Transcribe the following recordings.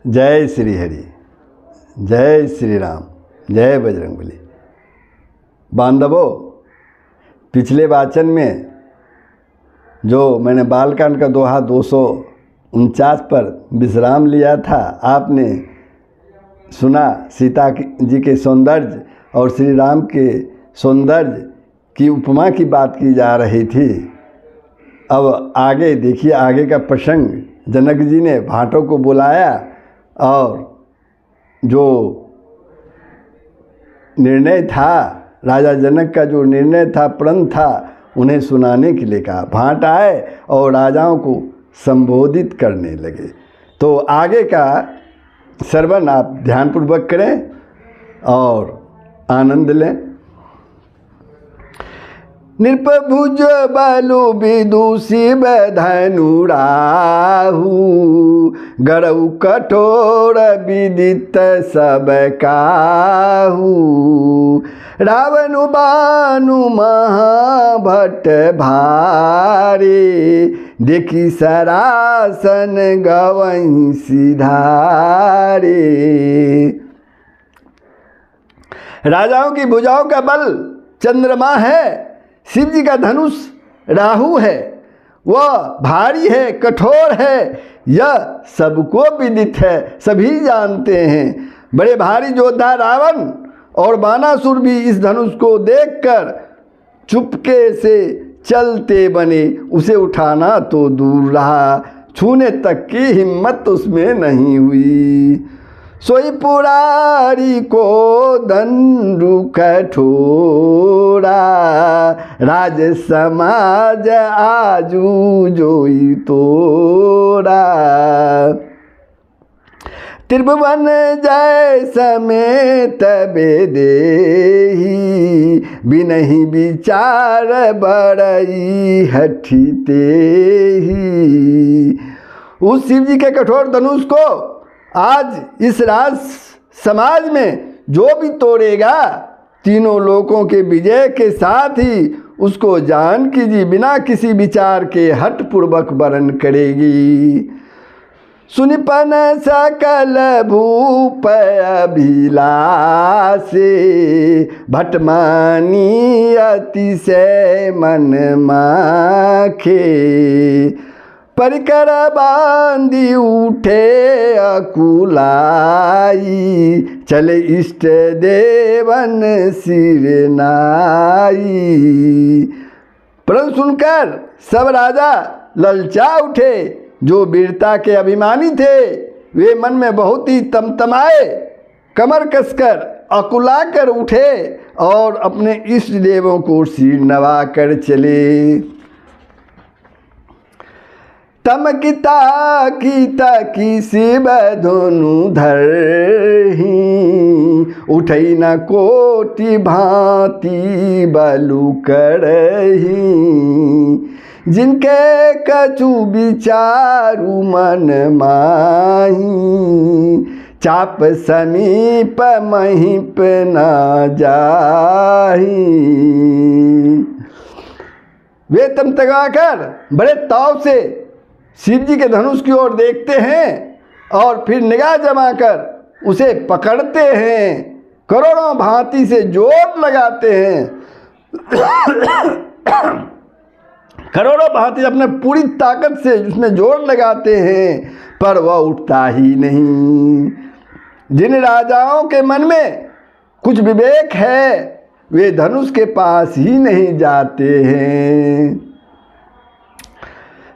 जय श्री हरि, जय श्री राम, जय बजरंगबली। बांधवों, पिछले वाचन में जो मैंने बालकांड का दोहा 249 पर विश्राम लिया था, आपने सुना सीता जी के सौंदर्य और श्री राम के सौंदर्य की उपमा की बात की जा रही थी। अब आगे देखिए, आगे का प्रसंग। जनक जी ने भाटों को बुलाया और जो निर्णय था, राजा जनक का जो निर्णय था, प्रण था, उन्हें सुनाने के लिए कहा। भाट आए और राजाओं को संबोधित करने लगे। तो आगे का श्रवण आप ध्यानपूर्वक करें और आनंद लें। नृपभुज बलु विदुषी धनु राहु, गरऊ कठोर विदित सब काहू। रावण बानु महाभट भारे, देखी सरासन गवहीं सिधारे। राजाओं की भुजाओं का बल चंद्रमा है, शिव जी का धनुष राहु है, वह भारी है, कठोर है, यह सबको विदित है, सभी जानते हैं। बड़े भारी योद्धा रावण और बानासुर भी इस धनुष को देखकर चुपके से चलते बने। उसे उठाना तो दूर रहा, छूने तक की हिम्मत उसमें नहीं हुई। सोई पुरारी को दंडु कठोरा, राज समाज आजू जोई तोरा। त्रिभुवन जय समेत बेदेही, बिनहि विचार बड़ई हठी तेही। उस शिव जी के कठोर धनुष को आज इस राज समाज में जो भी तोड़ेगा, तीनों लोकों के विजय के साथ ही उसको जानकी जी बिना किसी विचार के हठपूर्वक वरण करेगी। सुनिपन सकल भूप अभिलाषे, भटमानी अतिशय मन माखे। परिकर बांधी उठे अकुलाई, चले इष्ट देवन सिर नाई। परंतु सुनकर सब राजा ललचा उठे। जो वीरता के अभिमानी थे वे मन में बहुत ही तमतमाए, कमर कसकर अकुला कर उठे और अपने इष्ट देवों को सिर नवा कर चले। तमकिता की शिव धनु धरहि, उठई न कोटि भांति बलु करहि। जिनके कछु विचारु मन माही, चाप समीप महीप न जाही। वे तमतगाकर बड़े ताव से शिव जी के धनुष की ओर देखते हैं और फिर निगाह जमाकर उसे पकड़ते हैं, करोड़ों भांति से जोर लगाते हैं। करोड़ों भांति अपने पूरी ताकत से उसमें जोर लगाते हैं, पर वह उठता ही नहीं। जिन राजाओं के मन में कुछ विवेक है वे धनुष के पास ही नहीं जाते हैं।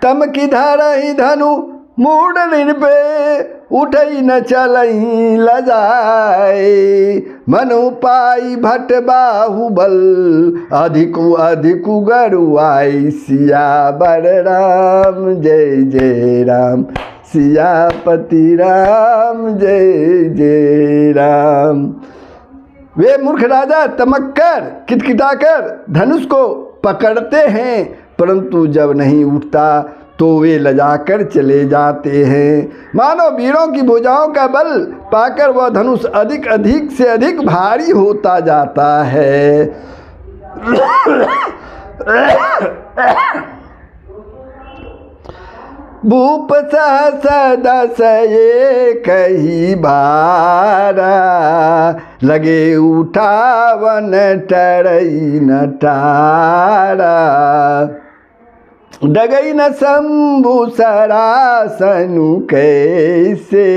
तम की धरहि धनु मूड निर्भय, उठई न चलई लजाए। मनु पाई भट बाहुबल, अधिकु अधिकु गरुआई। सियावर राम जय जय राम, सियापति राम जय जय राम। वे मूर्ख राजा तमक्कर किटकिटाकर धनुष को पकड़ते हैं, परंतु जब नहीं उठता तो वे लजाकर चले जाते हैं। मानो वीरों की भुजाओं का बल पाकर वह धनुष अधिक से अधिक भारी होता जाता है। भूप सहस दस एक ही बारा, लगे उठावन टरई न टारा। डगई न शंभु सरासनु कैसे,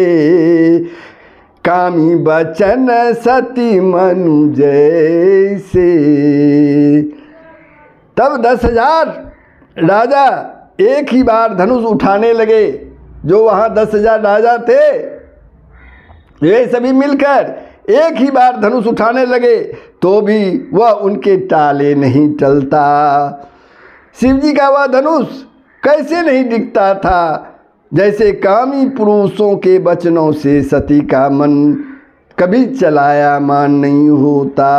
कामी बचन सती मनु जैसे। तब 10,000 राजा एक ही बार धनुष उठाने लगे। जो वहाँ 10,000 राजा थे वे सभी मिलकर एक ही बार धनुष उठाने लगे, तो भी वह उनके टाले नहीं टलता। शिव जी का वह धनुष कैसे नहीं दिखता था, जैसे कामी पुरुषों के वचनों से सती का मन कभी चलाया मान नहीं होता।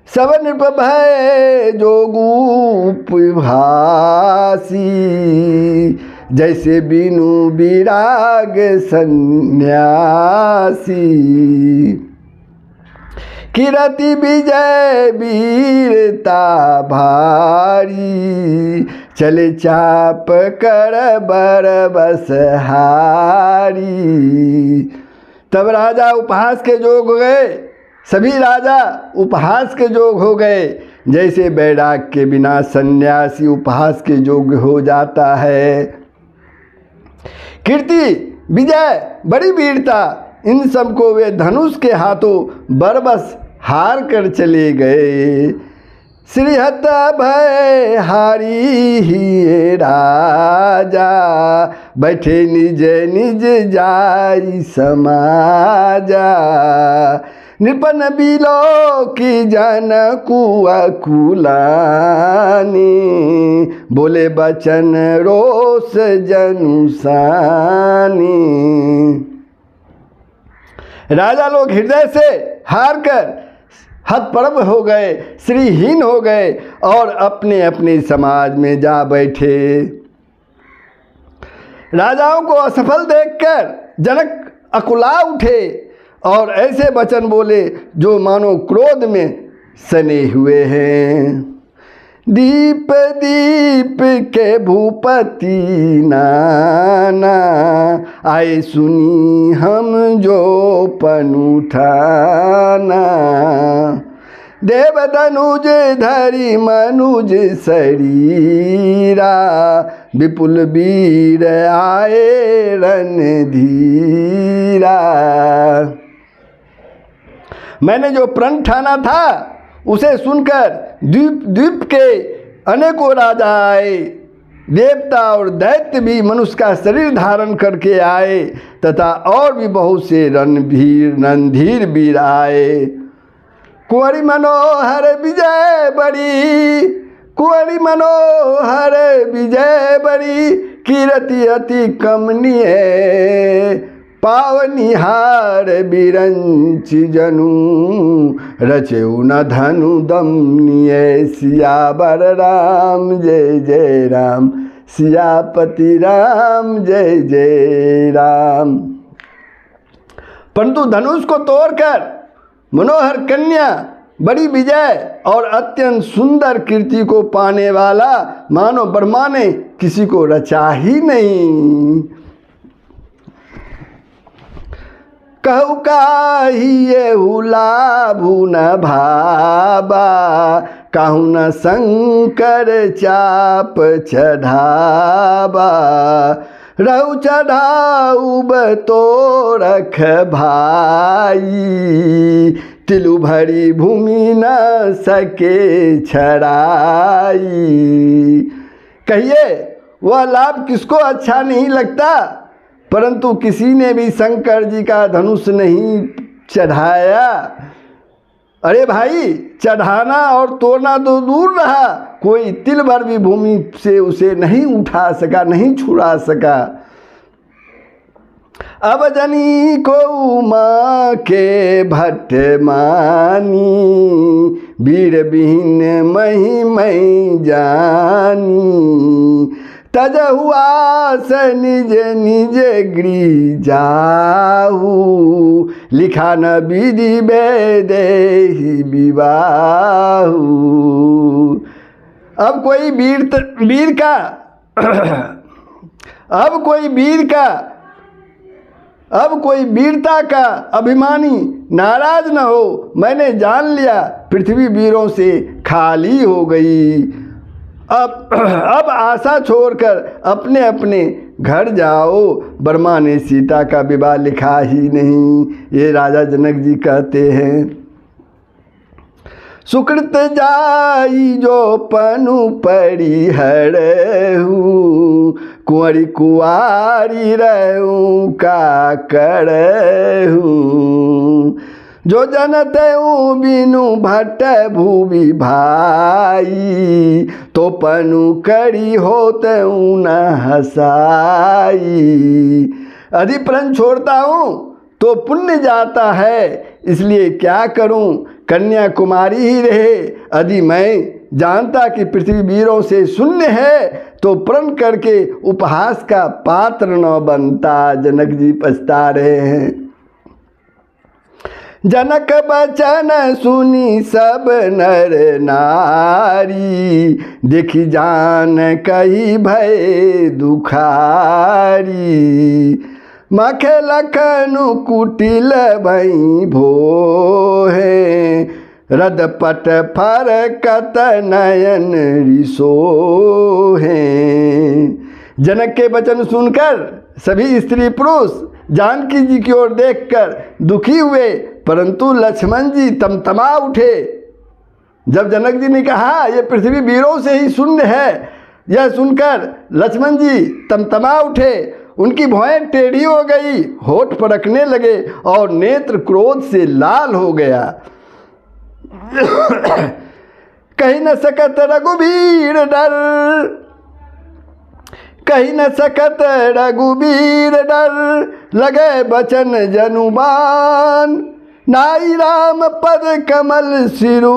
सब नृप भय जोगूप भासी, जैसे बिनु विराग सन्यासी। किरति विजय वीरता भारी, चले चाप कर बर बसहारी। तब राजा उपहास के जोग हो गए, सभी राजा उपहास के जोग हो गए। जैसे बैराग के बिना सन्यासी उपहास के जोग हो जाता है। कीर्ति विजय बड़ी वीरता, इन सबको वे धनुष के हाथों बरबस हार कर चले गए। श्रीहत भय हारी ही राजा, बैठे निज निज जाई समाजा। नृपन बिलो की जन कुआ कुलानी, बोले बचन रोष जनुसानी। राजा लोग हृदय से हार कर हतप्रभ हो गए, श्रीहीन हो गए और अपने अपने समाज में जा बैठे। राजाओं को असफल देखकर जनक अकुला उठे और ऐसे वचन बोले जो मानो क्रोध में सने हुए हैं। दीप दीप के भूपति नाना, आए सुनी हम जो पन उठाना। देव धनुज धरि मनुज शरीरा, विपुल वीर आए रणधीरा। मैंने जो प्रण ठाना था उसे सुनकर द्वीप द्वीप के अनेकों राजा आए, देवता और दैत्य भी मनुष्य का शरीर धारण करके आए, तथा और भी बहुत से रणधीर वीर आए। कुंवरी मनोहर विजय बड़ी, कुंवरी मनोहर विजय बड़ी, कीरति अति कमनीय पावनिहार बिरंच जनु। रचेउ न धनु दमनीय, सियावर राम जय जय राम, सियापति राम जय जय राम। परंतु धनुष को तोड़कर मनोहर कन्या, बड़ी विजय और अत्यंत सुंदर कीर्ति को पाने वाला मानो ब्रह्मा ने किसी को रचा ही नहीं। कहु काहिए लाभु न भाबा, कहु न शंकर चाप चढ़ाबा। रहु चढ़ाऊब तो रख भाई, तिलु भरी भूमि न सके छड़ाई। कहिए वह लाभ किसको अच्छा नहीं लगता, परंतु किसी ने भी शंकर जी का धनुष नहीं चढ़ाया। अरे भाई, चढ़ाना और तोड़ना तो दूर रहा, कोई तिल भर भी भूमि से उसे नहीं उठा सका, नहीं छुड़ा सका। अब जनी को माँ के भट्ट मानी, वीर बिहीन मही मई जानी। तजहु आस निज निज गृह जाहू, लिखा न विधि बेदेहि विवाहू। अब कोई वीर का अब कोई वीरता का अभिमानी नाराज न हो, मैंने जान लिया पृथ्वी वीरों से खाली हो गई। अब आशा छोड़कर अपने अपने घर जाओ, वर्मा ने सीता का विवाह लिखा ही नहीं। ये राजा जनक जी कहते हैं। सुकृत जाई जो पनु पड़ी हरहू, कुंवरी कुआरी रहूं का करहूं। जो जनतऊ बिनु भट्ट भूवि भाई, तो पनु करी होतऊ न हसाई। यदि प्रण छोड़ता हूँ तो पुण्य जाता है, इसलिए क्या करूं, कन्याकुमारी ही रहे। यदि मैं जानता कि पृथ्वी वीरों से शून्य है तो प्रण करके उपहास का पात्र न बनता। जनक जी पछता रहे हैं। जनक बचन सुनी सब नर नारी, देखी जान कही भय दुखारी। मखे लखनु कुटिल भई भोहे, रदपट फरकत नयन रिसोहे। जनक के वचन सुनकर सभी स्त्री पुरुष जानकी जी की ओर देखकर दुखी हुए, परंतु लक्ष्मण जी तमतमा उठे। जब जनक जी ने कहा ये पृथ्वी वीरों से ही शून्य है, यह सुनकर लक्ष्मण जी तमतमा उठे। उनकी भौहें टेढ़ी हो गई, होठ फड़कने लगे और नेत्र क्रोध से लाल हो गया। कहीं न सकत रघुबीर डर, कहीं न सकत रघुबीर डर, लगे बचन जनुबान। नाई राम पद कमल सिरु,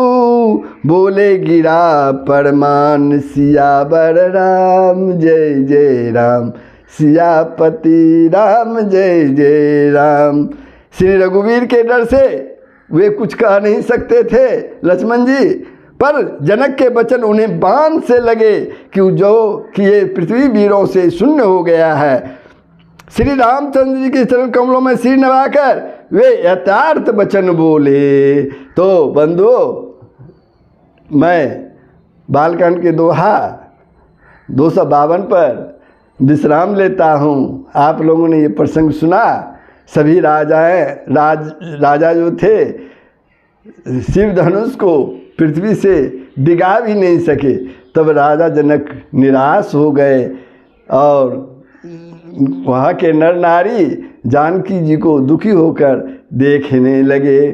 बोले गिरा परमान। सियावर राम जय जय राम, सियापति राम जय जय राम। श्री रघुवीर के डर से वे कुछ कह नहीं सकते थे लक्ष्मण जी, पर जनक के वचन उन्हें बाण से लगे कि ये पृथ्वी वीरों से शून्य हो गया है। श्री रामचंद्र जी के चरण कमलों में सिर नवाकर वे यथार्थ वचन बोले। तो बंधुओं, मैं बालकांड के दोहा 252 पर विश्राम लेता हूँ। आप लोगों ने ये प्रसंग सुना। सभी राजा जो थे शिव धनुष को पृथ्वी से डिगा भी नहीं सके। तब राजा जनक निराश हो गए और वहाँ के नर नारी जानकी जी को दुखी होकर देखने लगे।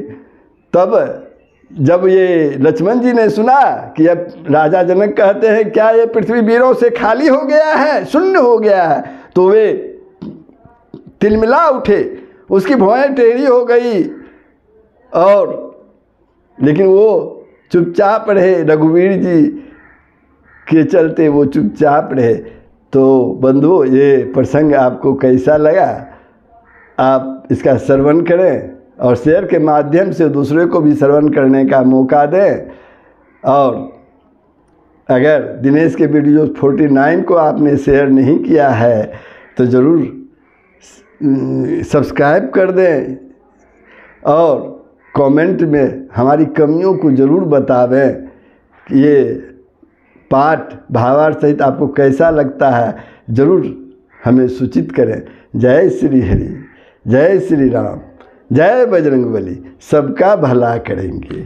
तब जब ये लक्ष्मण जी ने सुना कि अब राजा जनक कहते हैं क्या ये पृथ्वी वीरों से खाली हो गया है, शून्य हो गया है, तो वे तिलमिला उठे। उसकी भौहें टेढ़ी हो गई और लेकिन वो चुपचाप रहे। रघुवीर जी के चलते वो चुपचाप रहे। तो बंधुओं, ये प्रसंग आपको कैसा लगा? आप इसका श्रवण करें और शेयर के माध्यम से दूसरे को भी श्रवण करने का मौका दें। और अगर दिनेश के वीडियो 49 को आपने शेयर नहीं किया है तो ज़रूर सब्सक्राइब कर दें और कमेंट में हमारी कमियों को ज़रूर बतावें कि ये पाठ भावार्थ सहित आपको कैसा लगता है, ज़रूर हमें सूचित करें। जय श्री हरि, जय श्री राम, जय बजरंगबली। सबका भला करेंगे।